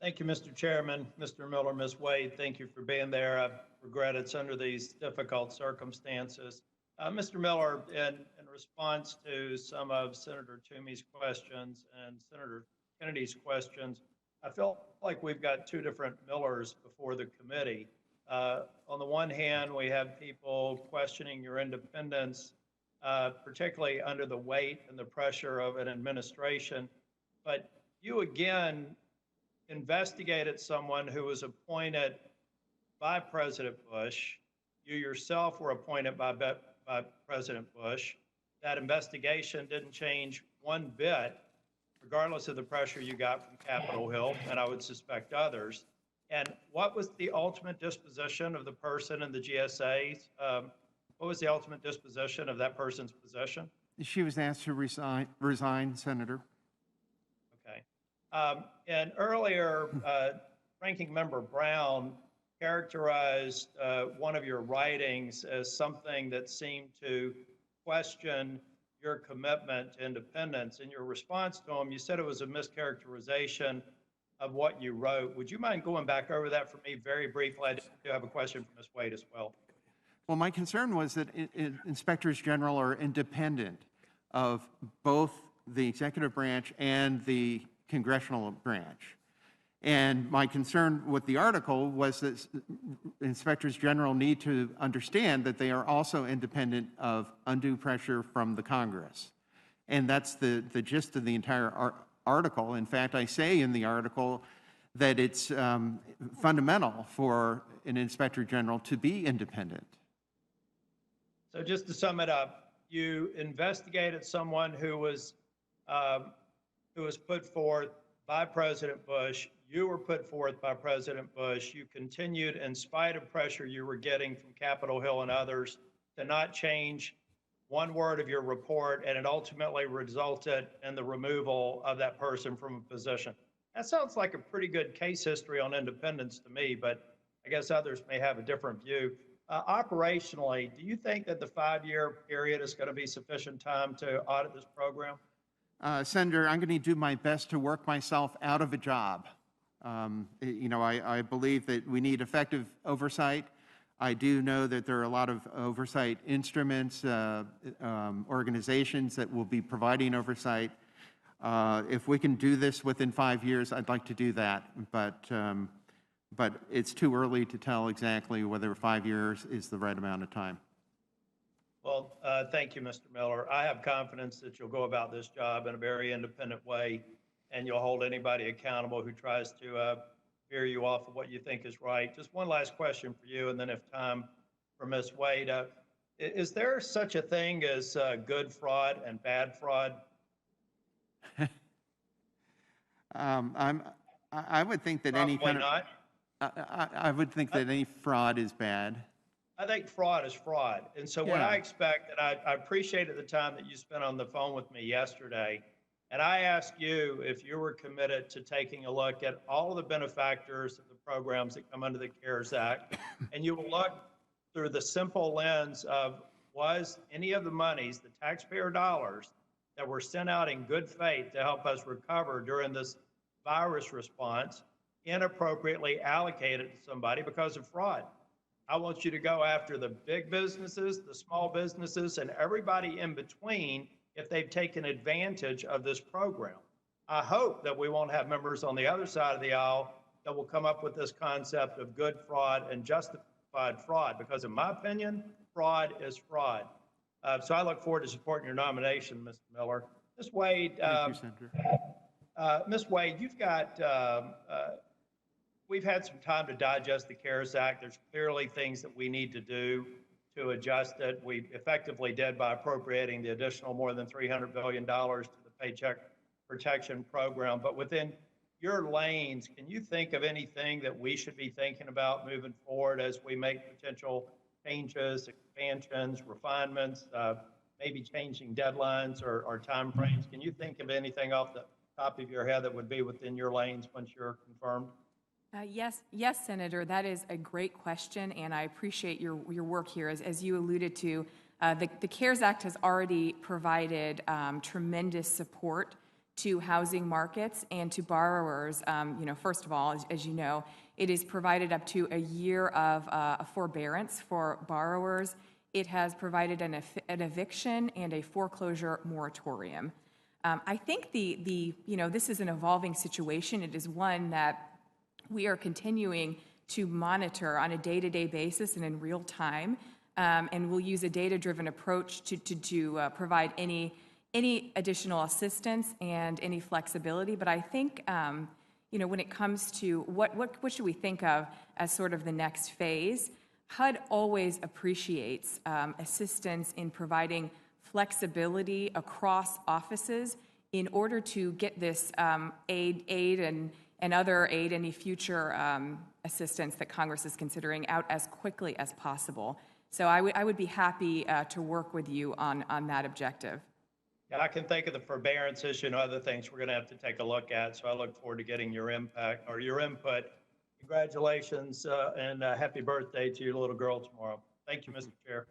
Thank you, Mr. Chairman. Mr. Miller, Ms. Wade, thank you for being there. I regret it's under these difficult circumstances. Mr. Miller, in response to some of Senator Toomey's questions and Senator Kennedy's questions, I felt like we've got two different Millers before the committee. On the one hand, we have people questioning your independence, particularly under the weight and the pressure of an administration. But you again investigated someone who was appointed by President Bush. You yourself were appointed by President Bush. That investigation didn't change one bit, regardless of the pressure you got from Capitol Hill, and I would suspect others. And what was the ultimate disposition of the person in the GSAs? What was the ultimate disposition of that person's position? She was asked to resign, Senator. Okay. And earlier, Ranking Member Brown characterized one of your writings as something that seemed to question your commitment to independence. In your response to him, you said it was a mischaracterization of what you wrote. Would you mind going back over that for me very briefly? I do have a question for Ms. Wade as well. Well, my concern was that inspectors general are independent of both the executive branch and the congressional branch. And my concern with the article was that inspectors general need to understand that they are also independent of undue pressure from the Congress. And that's the gist of the entire article. In fact, I say in the article that it's fundamental for an inspector general to be independent. So just to sum it up, you investigated someone who was put forth by President Bush. You were put forth by President Bush. You continued, in spite of pressure you were getting from Capitol Hill and others, to not change one word of your report, and it ultimately resulted in the removal of that person from a position. That sounds like a pretty good case history on independence to me, but I guess others may have a different view. Operationally, do you think that the 5-year period is going to be sufficient time to audit this program? Senator, I'm going to do my best to work myself out of a job. I believe that we need effective oversight. I do know that there are a lot of oversight instruments, organizations that will be providing oversight. If we can do this within 5 years, I'd like to do that. But it's too early to tell exactly whether 5 years is the right amount of time. Well, thank you, Mr. Miller. I have confidence that you'll go about this job in a very independent way, and you'll hold anybody accountable who tries to veer you off of what you think is right. Just one last question for you, and then if time for Ms. Wade. Is there such a thing as good fraud and bad fraud? I would think that Probably any kind not. I would think that any fraud is bad. I think fraud is fraud. And so what I expect, and I appreciated the time that you spent on the phone with me yesterday, and I asked you if you were committed to taking a look at all of the benefactors of the programs that come under the CARES Act, and you will look through the simple lens of, was any of the monies, the taxpayer dollars that were sent out in good faith to help us recover during this virus response, inappropriately allocated to somebody because of fraud? I want you to go after the big businesses, the small businesses, and everybody in between if they've taken advantage of this program. I hope that we won't have members on the other side of the aisle that will come up with this concept of good fraud and justified fraud, because in my opinion, fraud is fraud. So I look forward to supporting your nomination, Mr. Miller. Ms. Wade, Thank you, Senator. Ms. Wade, you've got, we've had some time to digest the CARES Act. There's clearly things that we need to do to adjust it. We effectively did by appropriating the additional more than $300 billion to the Paycheck Protection Program. But within your lanes, can you think of anything that we should be thinking about moving forward as we make potential changes, expansions, refinements, maybe changing deadlines or timeframes? Can you think of anything off the top of your head that would be within your lanes once you're confirmed? Yes, Senator, that is a great question, and I appreciate your work here. As you alluded to, the CARES Act has already provided tremendous support to housing markets and to borrowers. First of all, as you know, it has provided up to a year of a forbearance for borrowers. It has provided an eviction and a foreclosure moratorium. I think this is an evolving situation. It is one that we are continuing to monitor on a day-to-day basis and in real time, and we'll use a data-driven approach to provide any additional assistance and any flexibility. But I think, when it comes to what should we think of as sort of the next phase, HUD always appreciates assistance in providing flexibility across offices in order to get this aid and other aid, any future assistance that Congress is considering, out as quickly as possible. So I would be happy to work with you on that objective. Yeah, I can think of the forbearance issue and other things we're going to have to take a look at. So I look forward to getting your input. Congratulations and happy birthday to your little girl tomorrow. Thank you, Mr. Chair.